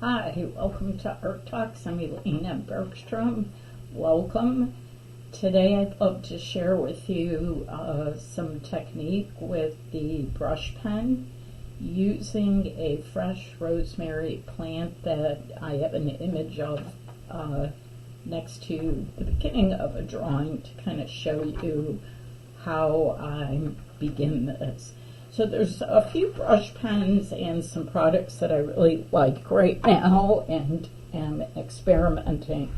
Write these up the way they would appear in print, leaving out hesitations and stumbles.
Hi, welcome to Art Talks. I'm Elena Bergstrom. Welcome. Today I'd love to share with you some technique with the brush pen using a fresh rosemary plant that I have an image of next to the beginning of a drawing to kind of show you how I begin this. So there's a few brush pens and some products that I really like right now and am experimenting.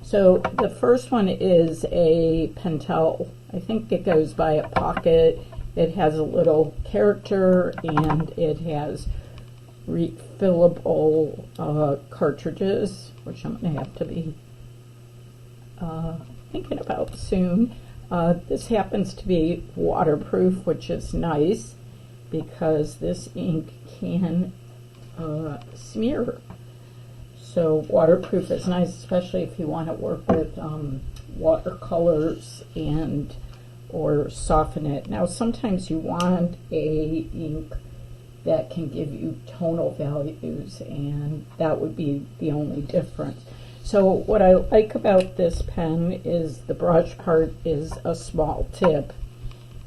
So the first one is a Pentel. I think it goes by a pocket. It has a little character and it has refillable cartridges, which I'm going to have to be thinking about soon. This happens to be waterproof, which is nice, because this ink can smear. So waterproof is nice, especially if you want to work with watercolors and or soften it. Now sometimes you want a ink that can give you tonal values, and that would be the only difference. So what I like about this pen is the brush part is a small tip,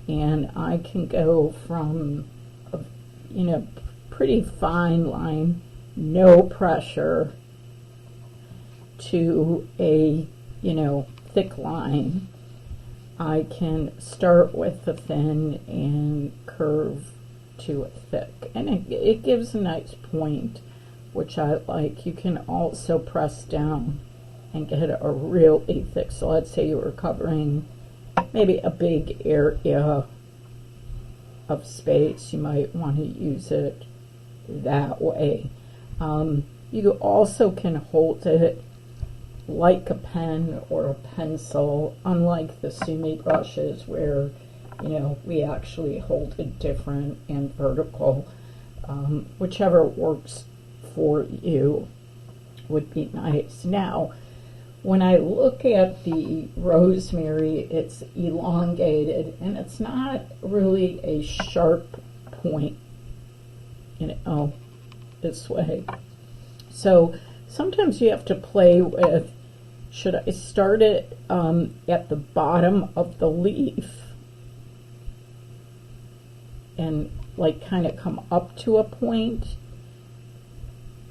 and I can go from a pretty fine line, no pressure, to a thick line. I can start with the thin and curve to a thick, and it gives a nice point, which I like. You can also press down and get a really thick. So let's say you were covering maybe a big area of space, you might want to use it that way. You also can hold it like a pen or a pencil, unlike the Sumi brushes where we actually hold it different and vertical. Whichever works for you would be nice. Now, when I look at the rosemary, it's elongated and it's not really a sharp point, this way. So sometimes you have to play with, should I start it at the bottom of the leaf and like kind of come up to a point,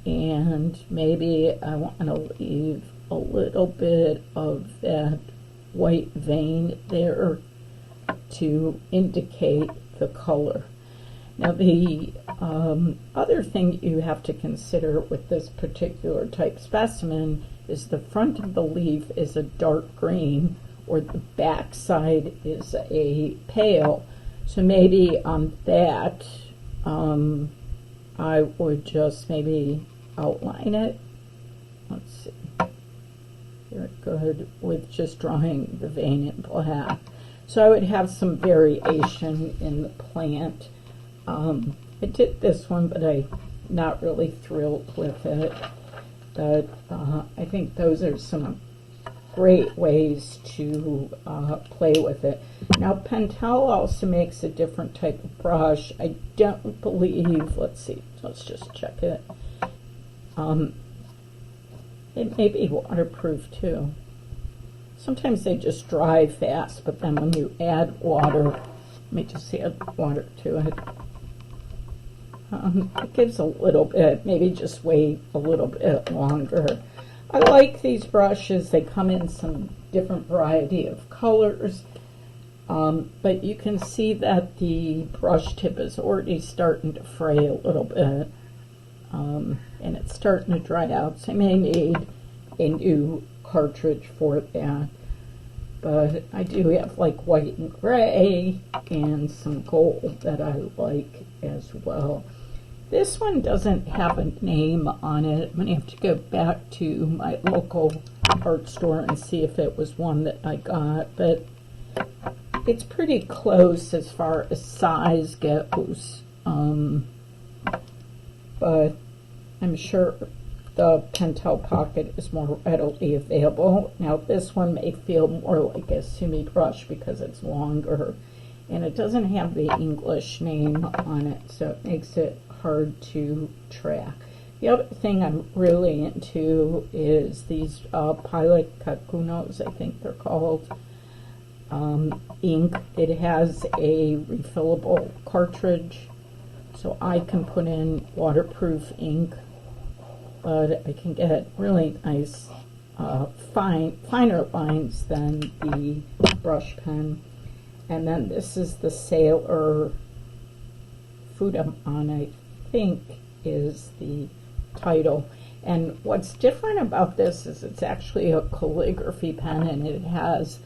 and maybe I want to leave a little bit of that white vein there to indicate the color. Now the other thing you have to consider with this particular type specimen is the front of the leaf is a dark green, or the back side is a pale. So maybe on that I would just maybe outline it. Let's see. Very good, with just drawing the vein in black. So I would have some variation in the plant. I did this one, but I'm not really thrilled with it. But I think those are some great ways to play with it. Now Pentel also makes a different type of brush. I don't believe, let's see, let's just check it. It may be waterproof too. Sometimes they just dry fast, but then when you add water, let me just add water to it. It gives a little bit, maybe just wait a little bit longer. I like these brushes. They come in some different variety of colors, but you can see that the brush tip is already starting to fray a little bit. And it's starting to dry out, so I may need a new cartridge for that. But I do have like white and gray and some gold that I like as well. This one doesn't have a name on it. I'm going to have to go back to my local art store and see if it was one that I got, but it's pretty close as far as size goes. But I'm sure the Pentel Pocket is more readily available. Now this one may feel more like a Sumi brush because it's longer, and it doesn't have the English name on it, so it makes it hard to track. The other thing I'm really into is these Pilot Kakunos, I think they're called, ink. It has a refillable cartridge, so I can put in waterproof ink, but I can get really nice finer lines than the brush pen. And then this is the Sailor Fudamon, I think is the title. And what's different about this is it's actually a calligraphy pen, and it has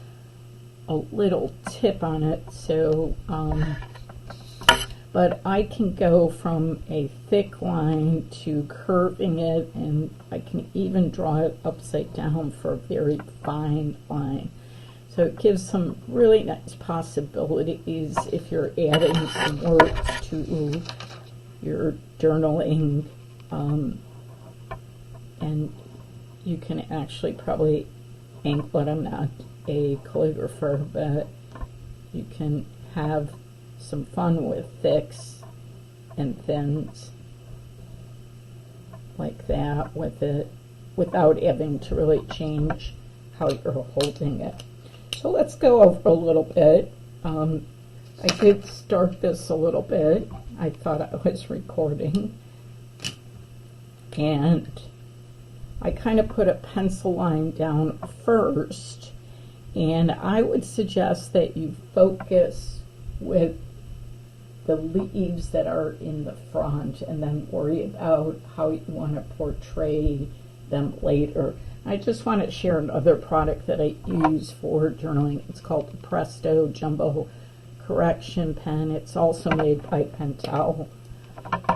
a little tip on it, so but I can go from a thick line to curving it, and I can even draw it upside down for a very fine line. So it gives some really nice possibilities if you're adding some words to your journaling, and you can actually probably ink, but I'm not a calligrapher, but you can have some fun with thicks and thins like that with it without having to really change how you're holding it. So let's go over a little bit. I did start this a little bit. I thought I was recording, and I kind of put a pencil line down first, and I would suggest that you focus with the leaves that are in the front and then worry about how you want to portray them later. I just want to share another product that I use for journaling. It's called the Presto Jumbo Correction Pen. It's also made by Pentel,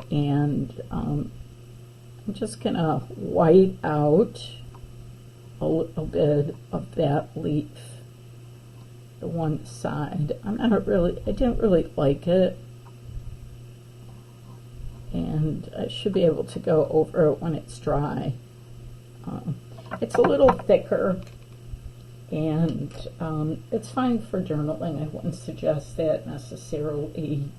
and I'm just going to white out a little bit of that leaf, the one side. I didn't really like it, and I should be able to go over it when it's dry. It's a little thicker, and it's fine for journaling. I wouldn't suggest that necessarily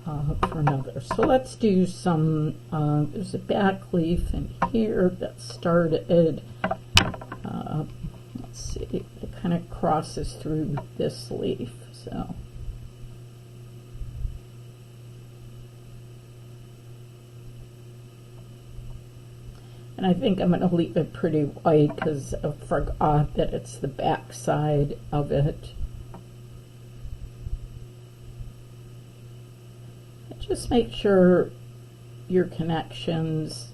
for another. So let's do some, there's a back leaf in here that started, let's see, it kind of crosses through this leaf, so. And I think I'm going to leave it pretty white because I forgot that it's the back side of it. And just make sure your connections,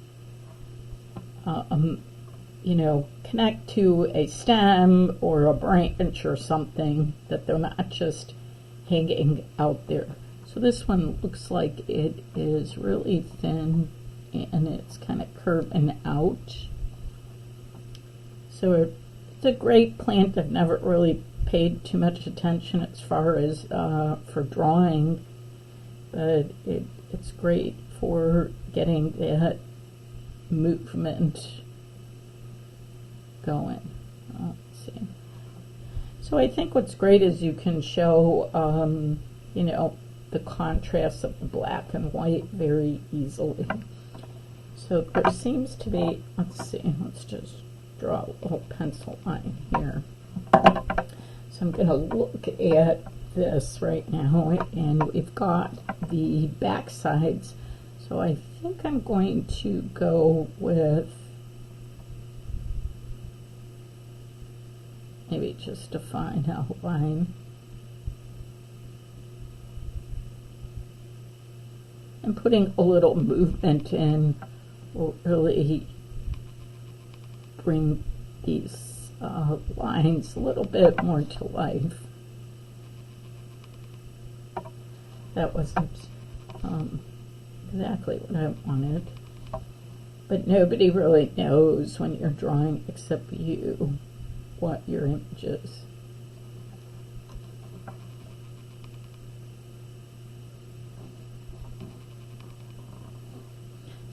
you know, connect to a stem or a branch or something, that they're not just hanging out there. So this one looks like it is really thin, and it's kind of curving out. So it's a great plant. I've never really paid too much attention as far as for drawing, but it's great for getting that movement going. Let's see. So I think what's great is you can show, you know, the contrast of the black and white very easily. So there seems to be, let's see, let's just draw a little pencil line here. So I'm going to look at this right now, and we've got the back sides. So I think I'm going to go with maybe just a fine outline. And putting a little movement in will really bring these lines a little bit more to life. That wasn't exactly what I wanted, but nobody really knows when you're drawing except you what your image is.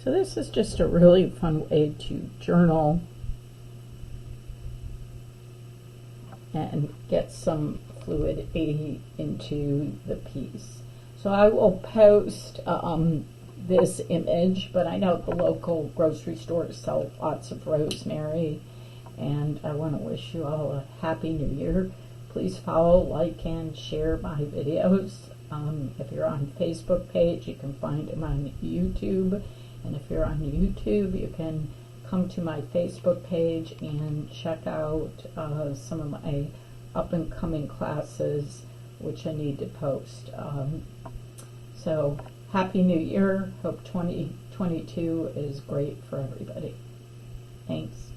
So this is just a really fun way to journal and get some fluidity into the piece. So I will post, this image, but I know the local grocery stores sell lots of rosemary, and I want to wish you all a happy new year. Please follow, like, and share my videos. If you're on Facebook page, you can find them on YouTube, and if you're on YouTube, you can come to my Facebook page and check out some of my up-and-coming classes which I need to post. So Happy New Year. Hope 2022 is great for everybody. Thanks.